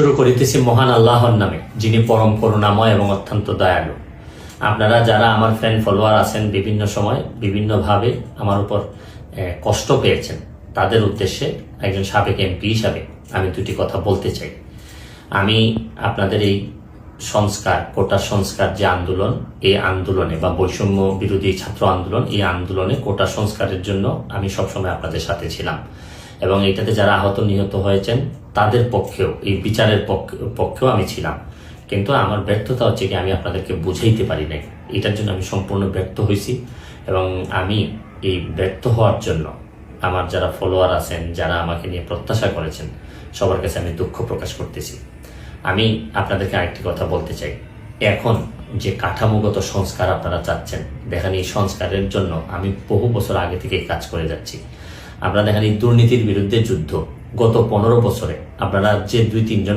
শুরু করিতেছি মহান আল্লাহর নামে, যিনি পরম করুণাময় এবং অত্যন্ত দয়ালু। আপনারা যারা আমার ফ্যান ফলোয়ার আছেন, বিভিন্ন সময় বিভিন্নভাবে আমার উপর কষ্ট পেয়েছেন, তাদের উদ্দেশ্যে একজন সাবেক এমপি হিসাবে আমি দুটি কথা বলতে চাই। আমি আপনাদের এই সংস্কার, কোটা সংস্কার যে আন্দোলন, এই আন্দোলনে বা বৈষম্য বিরোধী ছাত্র আন্দোলন, এই আন্দোলনে কোটা সংস্কারের জন্য আমি সবসময় আপনাদের সাথে ছিলাম এবং এটাতে যারা আহত নিহত হয়েছেন তাদের পক্ষেও, এই বিচারের পক্ষেও আমি ছিলাম। কিন্তু আমার ব্যর্থতা হচ্ছে কি, আমি আপনাদেরকে বুঝাইতে পারি নাই। এটার জন্য আমি সম্পূর্ণ ব্যর্থ হয়েছি এবং আমি এই ব্যর্থ হওয়ার জন্য আমার যারা ফলোয়ার আছেন, যারা আমাকে নিয়ে প্রত্যাশা করেছেন, সবার কাছে আমি দুঃখ প্রকাশ করতেছি। আমি আপনাদেরকে আরেকটি কথা বলতে চাই। এখন যে কাঠামোগত সংস্কার আপনারা চাচ্ছেন, দেখেন এই সংস্কারের জন্য আমি বহু বছর আগে থেকে কাজ করে যাচ্ছি। আপনারা দেখেন এই দুর্নীতির বিরুদ্ধে যুদ্ধ গত 15 বছরে আপনারা যে 2-3 জন